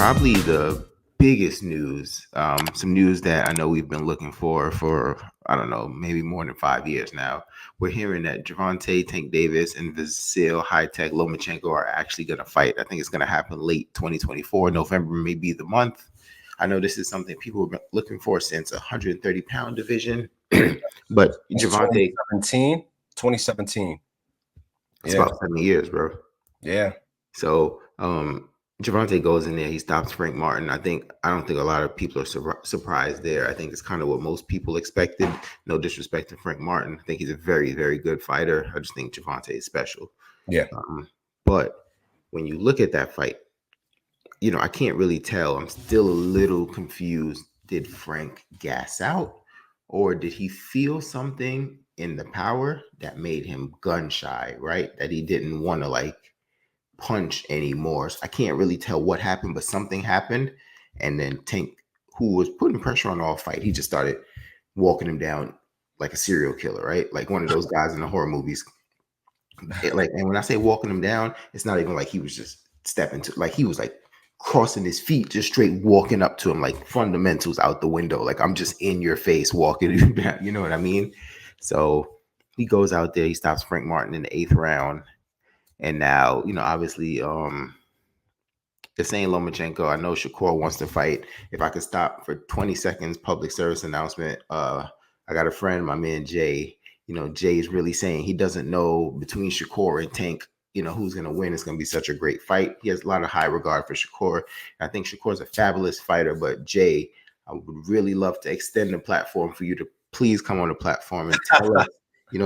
probably the biggest news, some news that I know we've been looking for I don't know, maybe more than 5 years now. We're hearing that Gervonta, Tank Davis, and Vasil High-Tech Lomachenko are actually going to fight. I think it's going to happen late 2024. November may be the month. I know this is something people have been looking for since 130-pound division, but It's Gervonta, 2017. it's Yeah. about 7 years, bro. Yeah. So Gervonta goes in there, he stops Frank Martin. I don't think a lot of people are surprised there. I think it's kind of what most people expected. No disrespect to Frank Martin. I think he's a very, very good fighter. I just think Gervonta is special. Yeah. But when you look at that fight, I can't really tell. I'm still a little confused. Did Frank gas out, or did he feel something in the power that made him gun shy, right? That he didn't want to punch anymore. So I can't really tell what happened, but something happened. And then Tank, who was putting pressure on all fight, he just started walking him down like a serial killer, right? Like one of those guys in the horror movies. And when I say walking him down, it's not even like he was just stepping to, like he was like crossing his feet, just straight walking up to him, like fundamentals out the window. Like I'm just in your face walking you down. You know what I mean? So he goes out there, he stops Frank Martin in the 8th round. And now, obviously, they're saying Lomachenko. I know Shakur wants to fight. If I could stop for 20 seconds, public service announcement. I got a friend, my man Jay. Jay is really saying he doesn't know between Shakur and Tank, who's going to win. It's going to be such a great fight. He has a lot of high regard for Shakur. I think Shakur's a fabulous fighter, but Jay, I would really love to extend the platform for you to please come on the platform and tell us,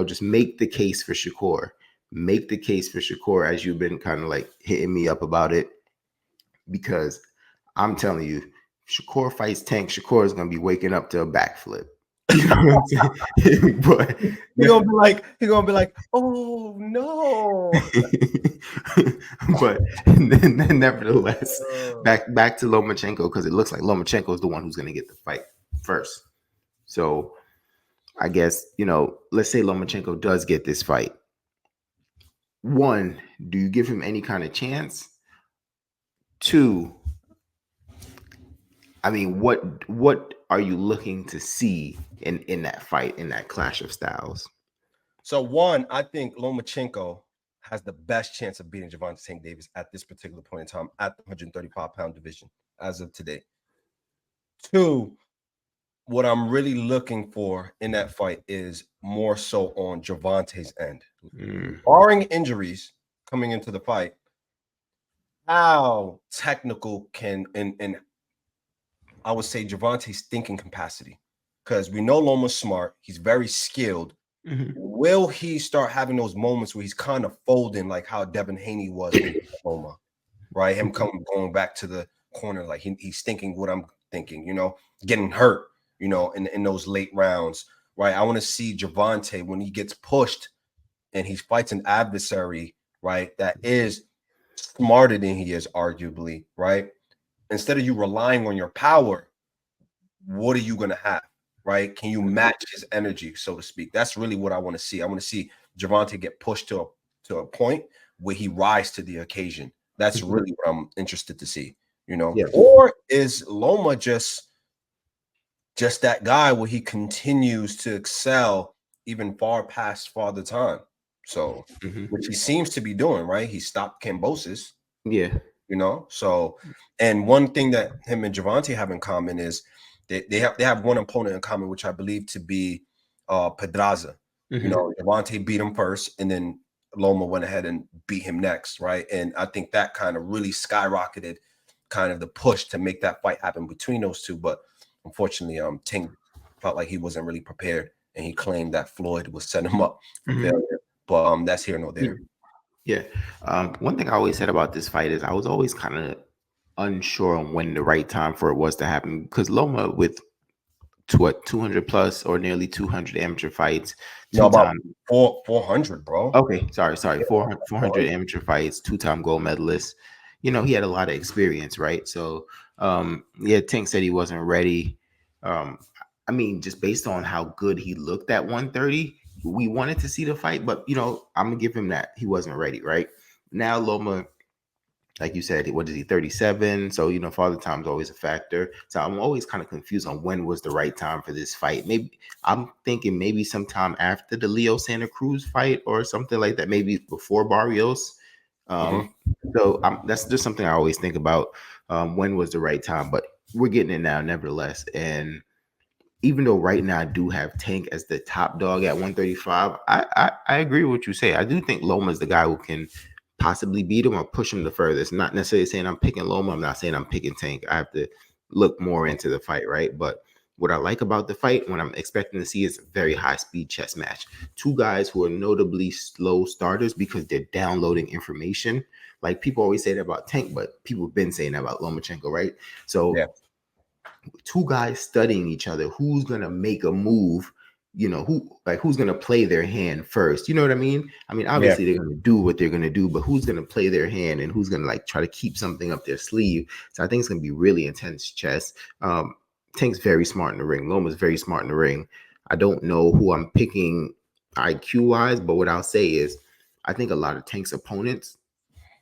just make the case for Shakur. Make the case for Shakur, as you've been kind of like hitting me up about it, because I'm telling you, Shakur fights Tank, Shakur is going to be waking up to a backflip. You know what I'm saying? But He's gonna be like, oh no. but nevertheless, back to Lomachenko, because it looks like Lomachenko is the one who's going to get the fight first. So I guess, let's say Lomachenko does get this fight. One, do you give him any kind of chance? Two, I mean, what are you looking to see in that fight, in that clash of styles? So one, I think Lomachenko has the best chance of beating Gervonta Tank Davis at this particular point in time at the 135-pound division as of today. Two, what I'm really looking for in that fight is more so on Gervonta's end. Barring injuries coming into the fight, how technical can and I would say Gervonta's thinking capacity, because we know Loma's smart. He's very skilled. Mm-hmm. Will he start having those moments where he's kind of folding like how Devin Haney was with Loma, right? Him going back to the corner, like he's thinking what I'm thinking, getting hurt, in those late rounds, right? I want to see Gervonta when he gets pushed and he fights an adversary, right, that is smarter than he is, arguably, right? Instead of you relying on your power, what are you going to have, right? Can you match his energy, so to speak? That's really what I want to see. I want to see Gervonta get pushed to a point where he rise to the occasion. That's really what I'm interested to see, Yeah. Or is Loma just that guy where he continues to excel even far past Father Time? So, which he seems to be doing, right? He stopped Cambosis. Yeah. So, and one thing that him and Gervonta have in common is they have one opponent in common, which I believe to be Pedraza. Gervonta beat him first, and then Loma went ahead and beat him next, right? And I think that kind of really skyrocketed kind of the push to make that fight happen between those two. But unfortunately, Tank felt like he wasn't really prepared, and he claimed that Floyd was setting him up for failure. But that's here nor there. Yeah. One thing I always said about this fight is I was always kind of unsure on when the right time for it was to happen, because Loma, with 200 plus or nearly 200 amateur fights, about 400, bro. Okay, sorry, 400 amateur fights, 2-time gold medalist. He had a lot of experience, right? So, Tank said he wasn't ready. I mean, just based on how good he looked at 130, we wanted to see the fight, but I'm gonna give him that he wasn't ready, right? Now Loma like you said, what is he, 37? So, father time's always a factor. So I'm always kind of confused on when was the right time for this fight. Maybe I'm thinking maybe sometime after the Leo Santa Cruz fight or something like that, maybe before Barrios. Mm-hmm. Um, so that's just something I always think about. When was the right time? But we're getting it now, nevertheless. And even though right now I do have Tank as the top dog at 135, I agree with what you say. I do think Loma's the guy who can possibly beat him or push him the furthest. Not necessarily saying I'm picking Loma. I'm not saying I'm picking Tank. I have to look more into the fight, right? But what I like about the fight, when I'm expecting to see, is a very high speed chess match. Two guys who are notably slow starters because they're downloading information. Like people always say that about Tank, but people have been saying that about Lomachenko, right? Yeah, So two guys studying each other, who's gonna make a move, who's gonna play their hand first. You know what I mean? I mean, yeah, obviously they're gonna do what they're gonna do, but who's gonna play their hand and who's gonna like try to keep something up their sleeve? So I think it's gonna be really intense chess. Tank's very smart in the ring. Loma's very smart in the ring. I don't know who I'm picking IQ wise, but what I'll say is I think a lot of Tank's opponents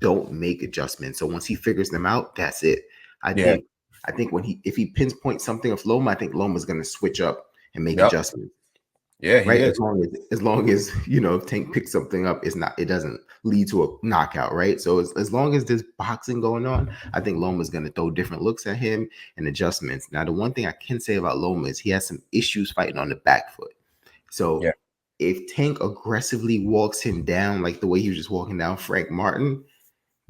don't make adjustments. So once he figures them out, that's it. I yeah, think I think if he pinpoints something of Loma, I think Loma's gonna switch up and make yep, adjustments. yeah. He Right. is. As long as if Tank picks something up, it doesn't lead to a knockout, right? So as long as there's boxing going on, I think Loma's gonna throw different looks at him and adjustments. Now, the one thing I can say about Loma is he has some issues fighting on the back foot. So Yeah, if Tank aggressively walks him down like the way he was just walking down Frank Martin,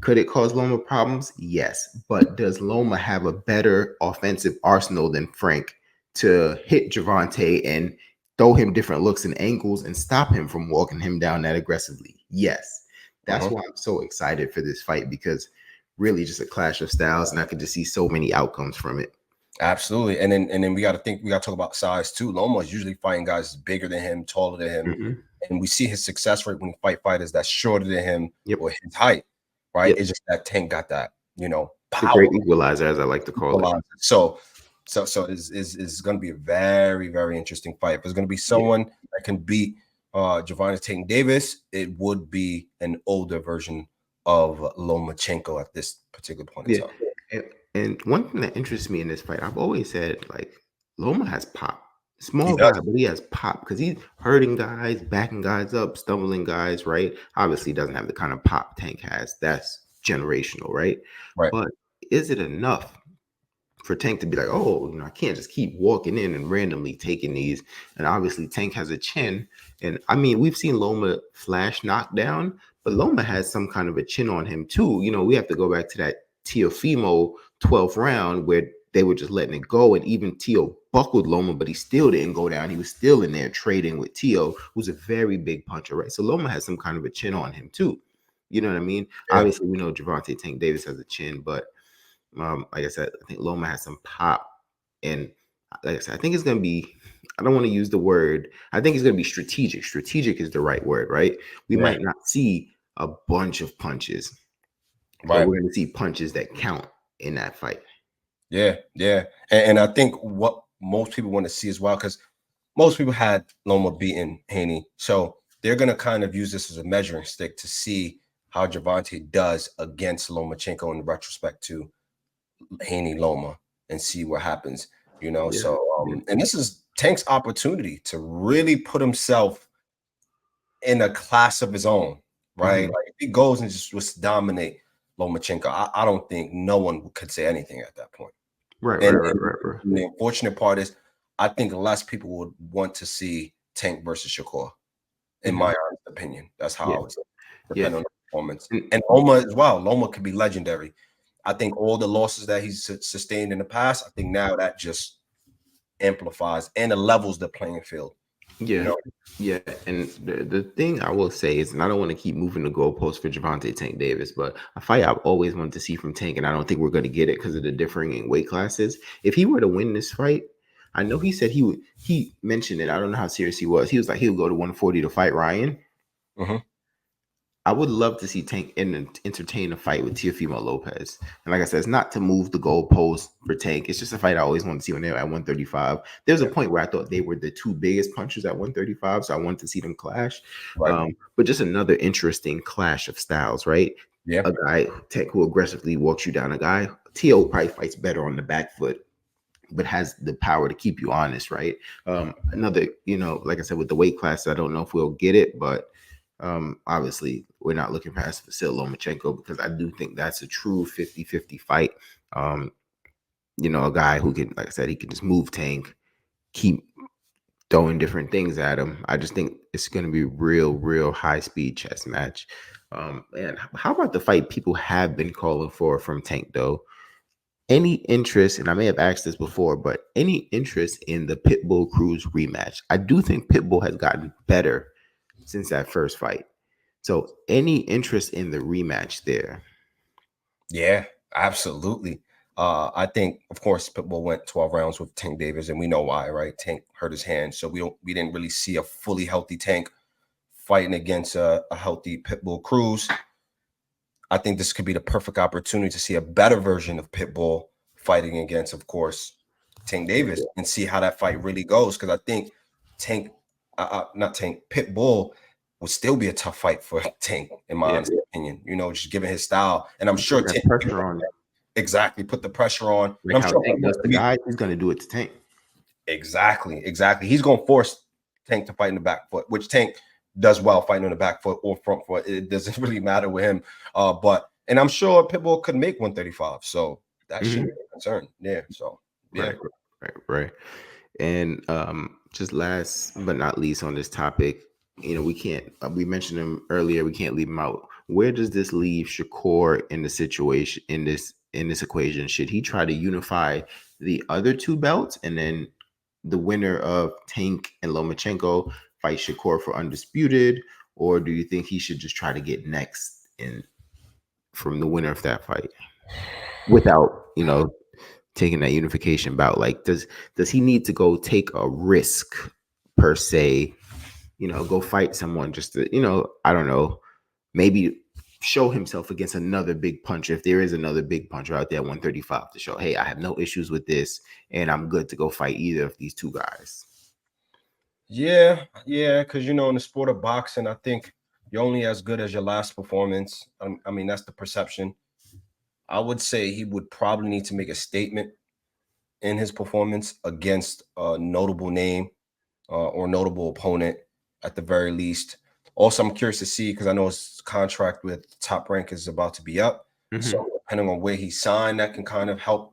could it cause Loma problems? Yes. But does Loma have a better offensive arsenal than Frank to hit Gervonta and throw him different looks and angles and stop him from walking him down that aggressively? Yes. That's uh-huh. why I'm so excited for this fight, because really just a clash of styles, and I could just see so many outcomes from it. Absolutely. And then we got to talk about size too. Loma is usually fighting guys bigger than him, taller than him, Mhm. and we see his success rate when he fight fighters that's shorter than him Yep. or his height. Right? Yep. It's just that Tank got that The power. great equalizer, as I like to call it. So is going to be a very, very interesting fight. If there's going to be Yeah. someone that can beat Gervonta Tank Davis, it would be an older version of Lomachenko at this particular point in Yeah. time. And, and one thing that interests me in this fight, I've always said, like, Loma has pop. He Small guy, does. but he has pop because he's hurting guys, backing guys up, stumbling guys, right? Obviously, he doesn't have the kind of pop Tank has. That's generational, right? Right. But is it enough for Tank to be like, oh, I can't just keep walking in and randomly taking these? And obviously, Tank has a chin. And I mean, we've seen Loma flash knockdown, but Loma has some kind of a chin on him too. We have to go back to that Teofimo 12th round where they were just letting it go. And even Teo buckled Loma, but he still didn't go down. He was still in there trading with Teo, who's a very big puncher, right? So Loma has some kind of a chin on him too. You know what I mean? Yeah. Obviously, we know Gervonta Tank Davis has a chin, but like I said, I think Loma has some pop, and like I said, I think it's gonna be. I don't want to use the word. I think it's gonna be strategic. Strategic is the right word, right? We Yeah. might not see a bunch of punches, but Right. we're gonna see punches that count in that fight. Yeah. Yeah. And I think what most people want to see as well, because most people had Loma beating Haney. So they're going to kind of use this as a measuring stick to see how Gervonta does against Lomachenko in retrospect to Haney Loma and see what happens, Yeah, So, yeah, and this is Tank's opportunity to really put himself in a class of his own, right? mhm. Like if he goes and just dominate Lomachenko, I don't think no one could say anything at that point. Right, right, And, right, and right, right. the unfortunate part is, I think less people would want to see Tank versus Shakur, in my Mhm. honest opinion. That's how I Yeah, would say, yeah, depending on the performance. and, And Loma as well. Loma could be legendary. I think all the losses that he's sustained in the past, I think now that just amplifies and it levels the playing field. You yeah, know, yeah. And the thing I will say is, and I don't want to keep moving the goalposts for Gervonta Tank Davis, but a fight I've always wanted to see from Tank, and I don't think we're going to get it because of the differing in weight classes. If he were to win this fight, I know he said he would. He mentioned it. I don't know how serious he was. He was like he would go to 140 to fight Ryan. Mhm. I would love to see Tank entertain a fight with Teofimo Lopez. And like I said, it's not to move the goalpost for Tank. It's just a fight I always wanted to see when they were at 135. There's a Yeah, point where I thought they were the two biggest punchers at 135, so I wanted to see them clash. right. But just another interesting clash of styles, right? Yeah. a guy Tank who aggressively walks you down. A guy T.O. probably fights better on the back foot, but has the power to keep you honest, right? Another, like I said, with the weight class, I don't know if we'll get it, but obviously we're not looking past Vasyl Lomachenko because I do think that's a true 50-50 fight. A guy who can, like I said, he can just move Tank, keep throwing different things at him. I just think it's going to be real high speed chess match. And how about the fight people have been calling for from Tank though? Any interest, and I may have asked this before, but any interest in the Pitbull Cruz rematch? I do think Pitbull has gotten better since that first fight. So any interest in the rematch there? Yeah, absolutely. I think, of course, Pitbull went 12 rounds with Tank Davis, and we know why, right? Tank hurt his hand, so we didn't really see a fully healthy Tank fighting against a healthy Pitbull Cruz. I think this could be the perfect opportunity to see a better version of Pitbull fighting against, of course, Tank Davis, and see how that fight really goes. Because I think Pitbull would still be a tough fight for Tank, in my honest opinion. Just given his style, and I'm sure That Tank pressure on, exactly put the pressure on. And like I'm how sure Tank does the guy, he's going to do it to Tank. exactly. He's going to force Tank to fight in the back foot, which Tank does well fighting on the back foot or front foot. It doesn't really matter with him. And I'm sure Pitbull could make 135, so that shouldn't be a concern. Yeah. So yeah. Right. And just last but not least on this topic, we can't. We mentioned him earlier. We can't leave him out. Where does this leave Shakur in the situation in this equation? Should he try to unify the other two belts and then the winner of Tank and Lomachenko fight Shakur for undisputed, or do you think he should just try to get next in from the winner of that fight without taking that unification bout? Like, does he need to go take a risk per se? Go fight someone just to, I don't know, maybe show himself against another big puncher if there is another big puncher out there at 135 to show, hey, I have no issues with this and I'm good to go fight either of these two guys. Yeah, because in the sport of boxing, I think you're only as good as your last performance. I mean, that's the perception. I would say he would probably need to make a statement in his performance against a notable name or notable opponent at the very least. Also, I'm curious to see, because I know his contract with Top Rank is about to be up. So depending on where he signed, that can kind of help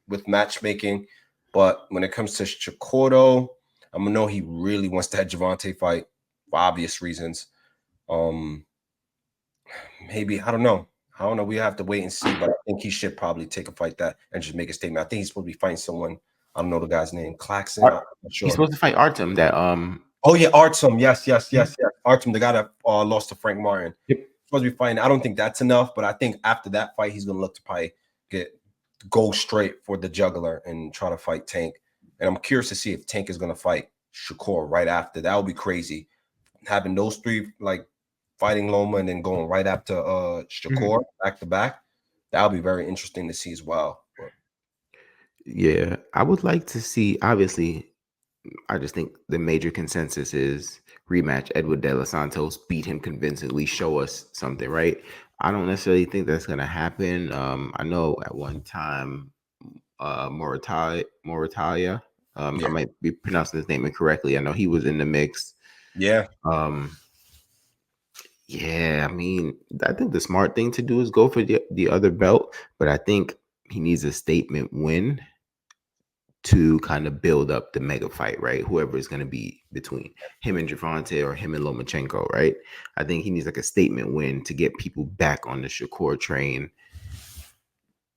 with matchmaking. But when it comes to Shakur, I'm gonna know he really wants that Gervonta fight for obvious reasons. Maybe I don't know. We have to wait and see. But I think he should probably take a fight that and just make a statement. I think he's supposed to be fighting someone. I don't know the guy's name. Claxon. I'm not sure. He's supposed to fight Artem. That Oh yeah, Artem. Yes. Artem, the guy that lost to Frank Martin. Yep. Supposed to be fighting. I don't think that's enough, but I think after that fight, he's gonna look to probably go straight for the jugular and try to fight Tank. And I'm curious to see if Tank is gonna fight Shakur right after. That would be crazy. Having those three fighting Loma and then going right after Shakur back to back. That would be very interesting to see as well. But yeah, I would like to see. Obviously, I just think the major consensus is rematch. Edward De Los Santos, beat him convincingly, show us something, right? I don't necessarily think that's going to happen. I know at one time, Moritalia, I might be pronouncing his name incorrectly. I know he was in the mix. Yeah. Yeah, I mean, I think the smart thing to do is go for the other belt, but I think he needs a statement win to kind of build up the mega fight, right? Whoever is going to be between him and Gervonta or him and Lomachenko, right? I think he needs like a statement win to get people back on the Shakur train.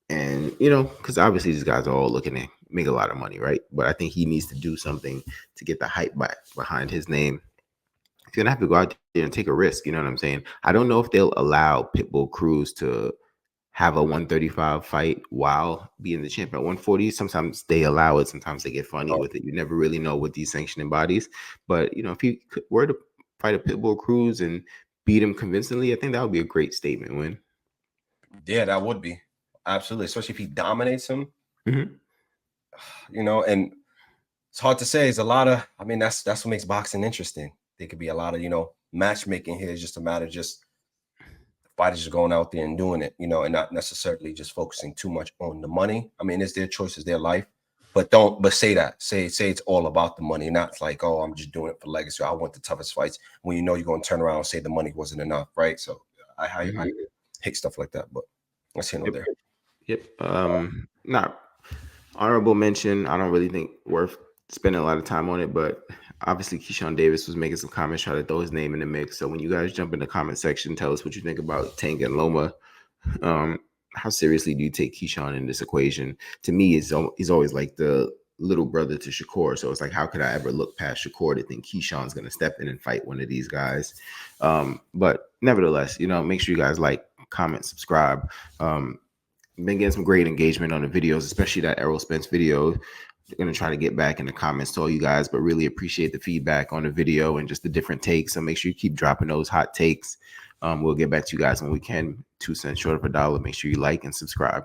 And, because obviously these guys are all looking to make a lot of money, right? But I think he needs to do something to get the hype back behind his name. He's going to have to go out there and take a risk, you know what I'm saying? I don't know if they'll allow Pitbull Cruz to have a 135 fight while being the champ at 140. Sometimes they allow it. Sometimes they get funny with it. You never really know with these sanctioning bodies. But, if he were to fight a Pitbull Cruz and beat him convincingly, I think that would be a great statement win. Yeah, that would be. Absolutely. Especially if he dominates him. Mm-hmm. And it's hard to say. It's a lot of, that's what makes boxing interesting. There could be a lot of, matchmaking here. It's just a matter of just fighters just going out there and doing it, you know, and not necessarily just focusing too much on the money. I mean, it's their choice, it's their life, but say it's all about the money, not like, oh, I'm just doing it for legacy. I want the toughest fights, when you know you're going to turn around and say the money wasn't enough, right? So I hate stuff like that, but let's handle there. Yep. Not honorable mention. I don't really think worth spending a lot of time on it, but obviously Keyshawn Davis was making some comments, try to throw his name in the mix. So when you guys jump in the comment section, tell us what you think about Tank and Loma. How seriously do you take Keyshawn in this equation? To me, he's always like the little brother to Shakur. So it's like, how could I ever look past Shakur to think Keyshawn's going to step in and fight one of these guys? But nevertheless, you know, make sure you guys like, comment, subscribe. Been getting some great engagement on the videos, especially that Errol Spence video. They're going to try to get back in the comments to all you guys, but really appreciate the feedback on the video and just the different takes. So make sure you keep dropping those hot takes. We'll get back to you guys when we can. 2 cents short of $1. Make sure you like and subscribe.